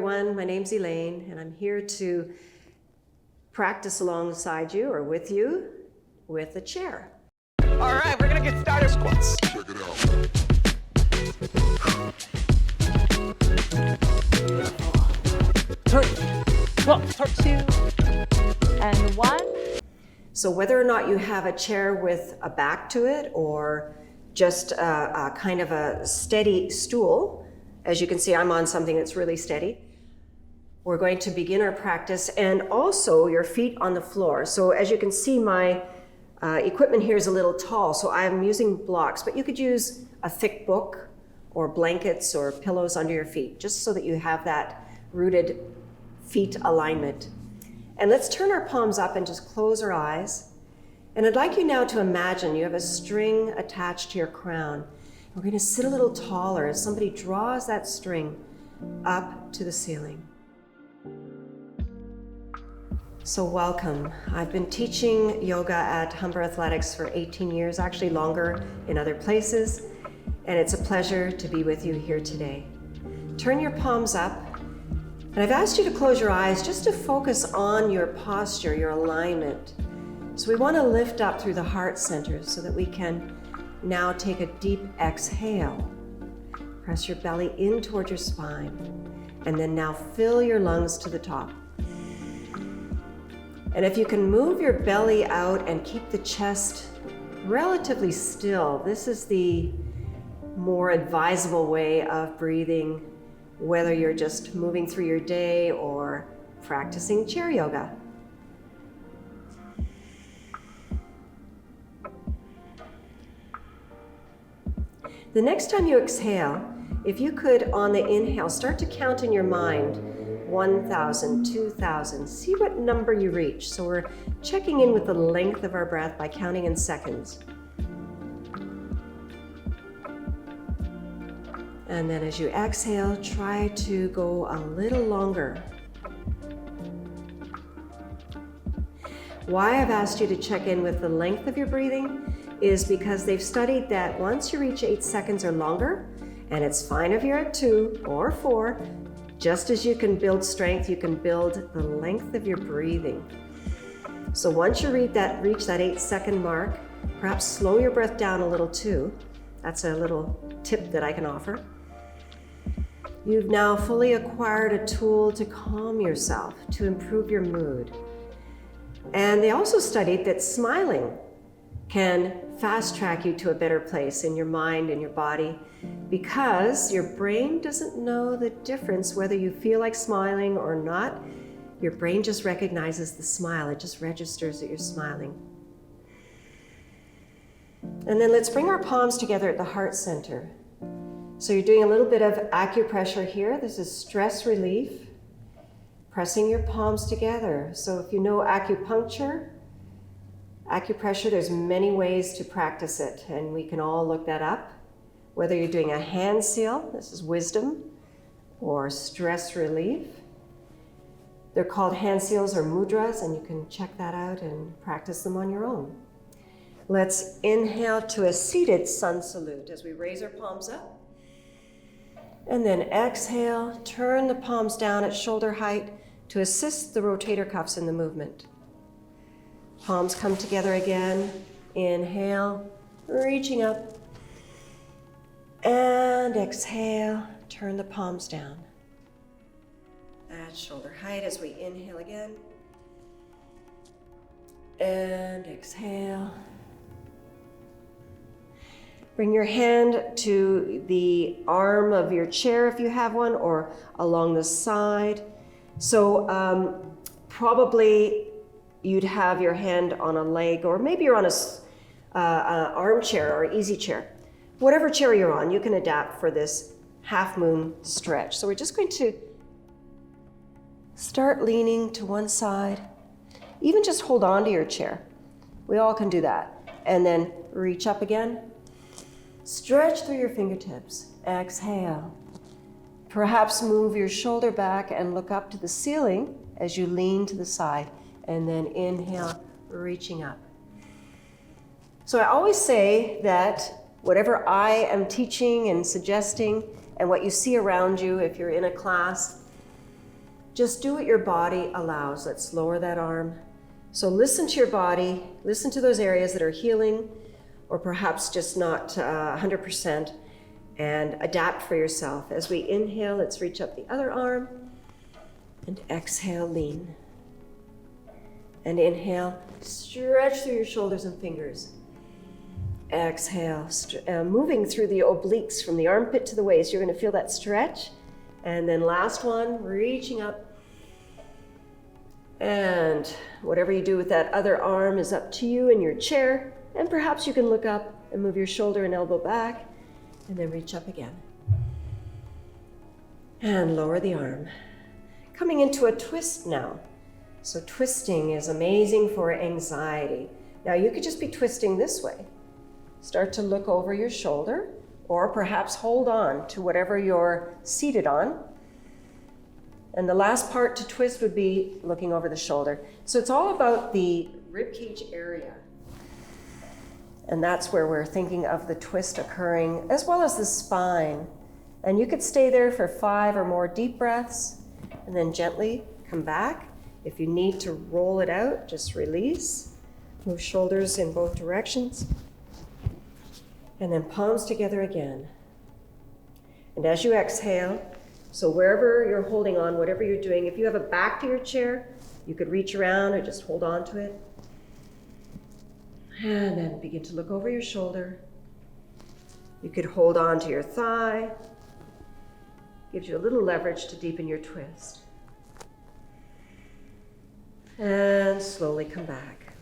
everyone. My name's Elaine, and I'm here to practice alongside you or with you with a chair. All right, we're gonna get started. Squats. Check it out. 3, 2, and 1. So whether or not you have a chair with a back to it or just a kind of a steady stool, as you can see, I'm on something that's really steady. We're going to begin our practice, and also your feet on the floor. So as you can see, my equipment here is a little tall, so I'm using blocks, but you could use a thick book or blankets or pillows under your feet, just so that you have that rooted feet alignment. And let's turn our palms up and just close our eyes. And I'd like you now to imagine you have a string attached to your crown. We're going to sit a little taller as somebody draws that string up to the ceiling. So welcome. I've been teaching yoga at Humber Athletics for 18 years, actually longer in other places, and it's a pleasure to be with you here today. Turn your palms up, and I've asked you to close your eyes just to focus on your posture, your alignment. So we want to lift up through the heart center so that we can now take a deep exhale. Press your belly in toward your spine, and then now fill your lungs to the top. And if you can move your belly out and keep the chest relatively still, this is the more advisable way of breathing, whether you're just moving through your day or practicing chair yoga. The next time you exhale, if you could, on the inhale, start to count in your mind 1,000, 2,000, see what number you reach. So we're checking in with the length of our breath by counting in seconds. And then as you exhale, try to go a little longer. Why I've asked you to check in with the length of your breathing is because they've studied that once you reach 8 seconds or longer, and it's fine if you're at 2 or 4, just as you can build strength, you can build the length of your breathing. So once you reach that 8-second mark, perhaps slow your breath down a little too. That's a little tip that I can offer. You've now fully acquired a tool to calm yourself, to improve your mood. And they also studied that smiling can fast track you to a better place in your mind and your body, because your brain doesn't know the difference whether you feel like smiling or not. Your brain just recognizes the smile. It just registers that you're smiling. And then let's bring our palms together at the heart center. So you're doing a little bit of acupressure here. This is stress relief, pressing your palms together. So if you know acupuncture, there's many ways to practice it, and we can all look that up. Whether you're doing a hand seal, this is wisdom, or stress relief. They're called hand seals or mudras, and you can check that out and practice them on your own. Let's inhale to a seated sun salute as we raise our palms up. And then exhale, turn the palms down at shoulder height to assist the rotator cuffs in the movement. Palms come together again. Inhale, reaching up. And exhale, turn the palms down. At shoulder height as we inhale again. And exhale. Bring your hand to the arm of your chair if you have one, or along the side. So probably you'd have your hand on a leg, or maybe you're on an armchair or easy chair. Whatever chair you're on, you can adapt for this half moon stretch. So we're just going to start leaning to one side. Even just hold on to your chair. We all can do that. And then reach up again. Stretch through your fingertips. Exhale. Perhaps move your shoulder back and look up to the ceiling as you lean to the side. And then inhale, reaching up. So I always say that whatever I am teaching and suggesting, and what you see around you if you're in a class, Just do what your body allows. Let's lower that arm. So listen to your body, listen to those areas that are healing or perhaps just not 100%, and adapt for yourself. As we inhale, let's reach up the other arm, and exhale, lean. And inhale, stretch through your shoulders and fingers. Exhale, moving through the obliques from the armpit to the waist. You're going to feel that stretch. And then last one, reaching up. And whatever you do with that other arm is up to you in your chair. And perhaps you can look up and move your shoulder and elbow back, and then reach up again. And lower the arm. Coming into a twist now. So twisting is amazing for anxiety. Now you could just be twisting this way. Start to look over your shoulder, or perhaps hold on to whatever you're seated on. And the last part to twist would be looking over the shoulder. So it's all about the ribcage area. And that's where we're thinking of the twist occurring, as well as the spine. And you could stay there for 5 or more deep breaths, and then gently come back. If you need to roll it out, just release. Move shoulders in both directions. And then palms together again. And as you exhale, so wherever you're holding on, whatever you're doing, if you have a back to your chair, you could reach around or just hold on to it. And then begin to look over your shoulder. You could hold on to your thigh. Gives you a little leverage to deepen your twist. And slowly come back.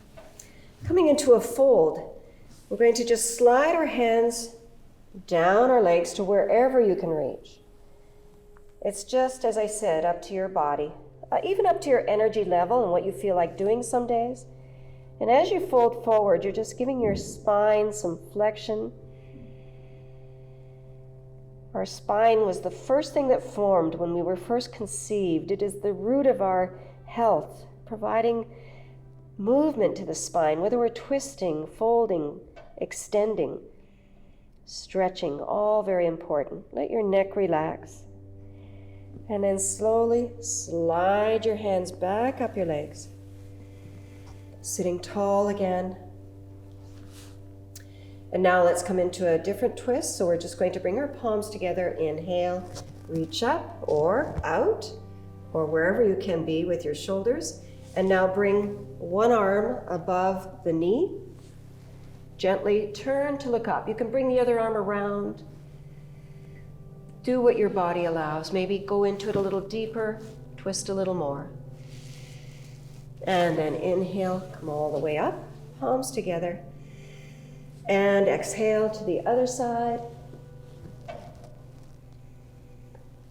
Coming into a fold, we're going to just slide our hands down our legs to wherever you can reach. It's just, as I said, up to your body, even up to your energy level and what you feel like doing some days. And as you fold forward, you're just giving your spine some flexion. Our spine was the first thing that formed when we were first conceived. It is the root of our health, providing movement to the spine, whether we're twisting, folding, extending, stretching, all very important. Let your neck relax. And then slowly slide your hands back up your legs. Sitting tall again. And now let's come into a different twist. So we're just going to bring our palms together. Inhale, reach up or out, or wherever you can be with your shoulders. And now bring one arm above the knee. Gently turn to look up. You can bring the other arm around. Do what your body allows. Maybe go into it a little deeper, twist a little more. And then inhale, come all the way up, palms together. And exhale to the other side.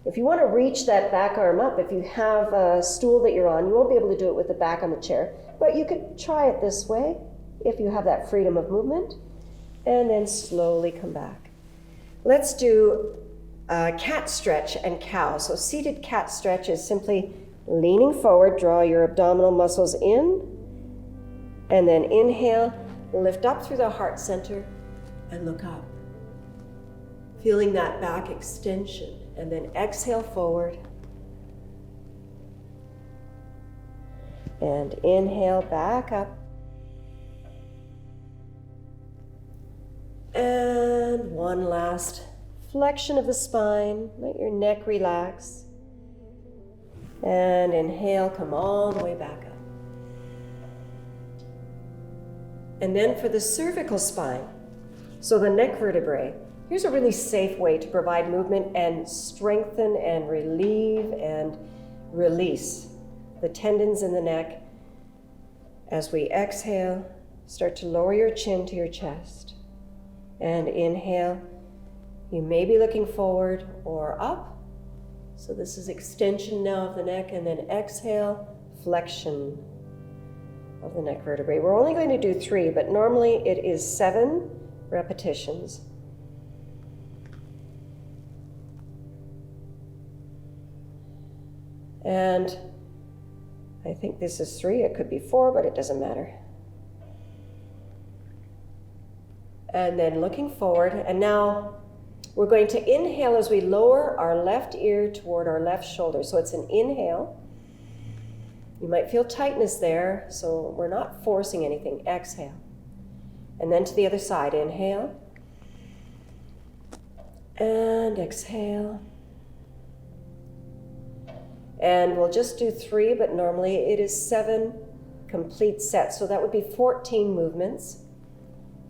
If you want to reach that back arm up, if you have a stool that you're on, you won't be able to do it with the back on the chair, but you could try it this way if you have that freedom of movement, and then slowly come back. Let's do cat stretch and cow. So seated cat stretch is simply leaning forward, draw your abdominal muscles in, and then inhale, lift up through the heart center and look up. Feeling that back extension, and then exhale forward. And inhale back up. And one last flexion of the spine. Let your neck relax. And inhale, come all the way back up. And then for the cervical spine, so the neck vertebrae, here's a really safe way to provide movement and strengthen and relieve and release the tendons in the neck. As we exhale, start to lower your chin to your chest. And inhale, you may be looking forward or up. So this is extension now of the neck, and then exhale, flexion of the neck vertebrae. We're only going to do 3, but normally it is 7 repetitions. And I think this is 3, it could be 4, but it doesn't matter. And then looking forward, and now we're going to inhale as we lower our left ear toward our left shoulder. So it's an inhale, You might feel tightness there, so we're not forcing anything. Exhale. And then to the other side. Inhale. And exhale. And we'll just do 3, but normally it is 7 complete sets. So that would be 14 movements.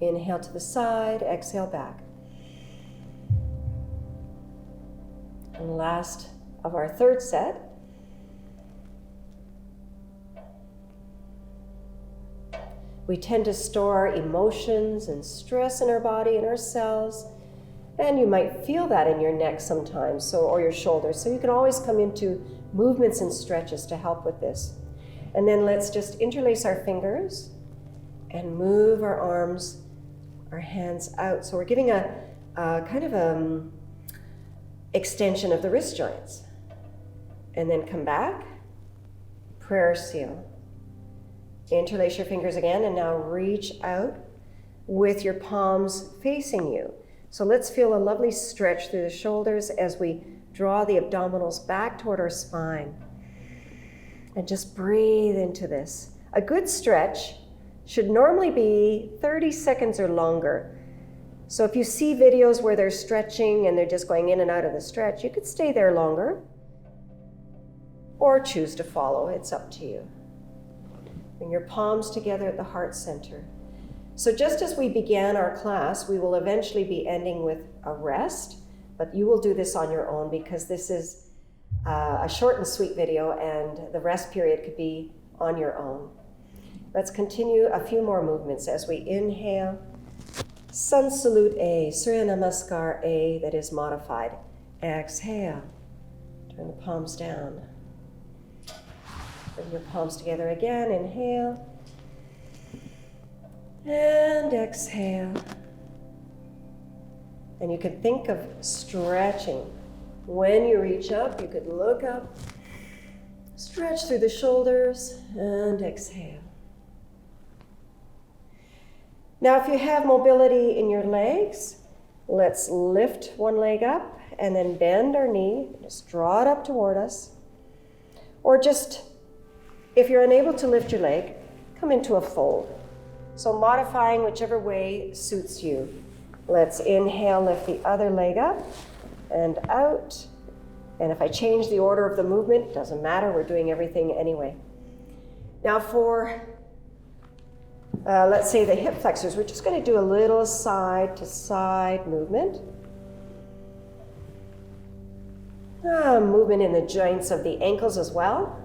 Inhale to the side, exhale back. And last of our third set. We tend to store emotions and stress in our body and our cells, and you might feel that in your neck sometimes, or your shoulders. So you can always come into movements and stretches to help with this. And then let's just interlace our fingers and move our arms, our hands out. So we're giving a kind of extension of the wrist joints. And then come back, prayer seal. Interlace your fingers again, and now reach out with your palms facing you. So let's feel a lovely stretch through the shoulders as we draw the abdominals back toward our spine. And just breathe into this. A good stretch should normally be 30 seconds or longer. So if you see videos where they're stretching and they're just going in and out of the stretch, you could stay there longer or choose to follow. It's up to you. Bring your palms together at the heart center. So just as we began our class, we will eventually be ending with a rest, but you will do this on your own because this is a short and sweet video, and the rest period could be on your own. Let's continue a few more movements as we inhale. Sun Salute A, Surya Namaskar A, that is modified. Exhale. Turn the palms down. Bring your palms together again. Inhale. And exhale. And you can think of stretching. When you reach up, you could look up, stretch through the shoulders, and exhale. Now, if you have mobility in your legs, let's lift one leg up and then bend our knee, just draw it up toward us. Or just, if you're unable to lift your leg, come into a fold. So modifying whichever way suits you. Let's inhale, lift the other leg up and out. And if I change the order of the movement, doesn't matter, we're doing everything anyway. Now for, let's say the hip flexors, we're just going to do a little side to side movement. Movement in the joints of the ankles as well.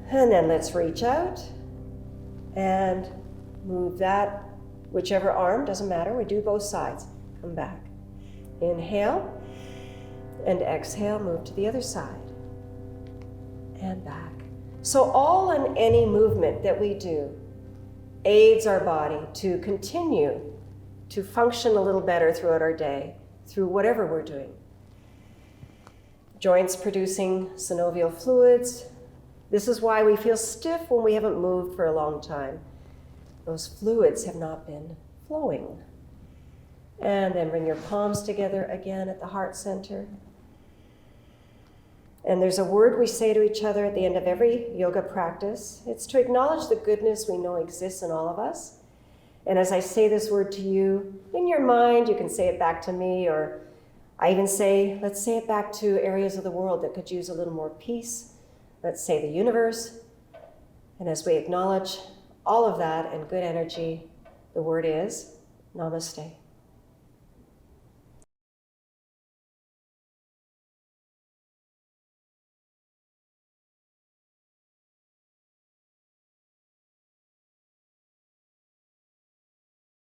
And then let's reach out and move that, whichever arm, doesn't matter, we do both sides. Come back. Inhale and exhale, move to the other side and back. So all and any movement that we do aids our body to continue to function a little better throughout our day, through whatever we're doing. Joints producing synovial fluids. This is why we feel stiff when we haven't moved for a long time. Those fluids have not been flowing. And then bring your palms together again at the heart center. And there's a word we say to each other at the end of every yoga practice. It's to acknowledge the goodness we know exists in all of us. And as I say this word to you, in your mind, you can say it back to me, or I even say, let's say it back to areas of the world that could use a little more peace. Let's say the universe. And as we acknowledge all of that and good energy, the word is Namaste.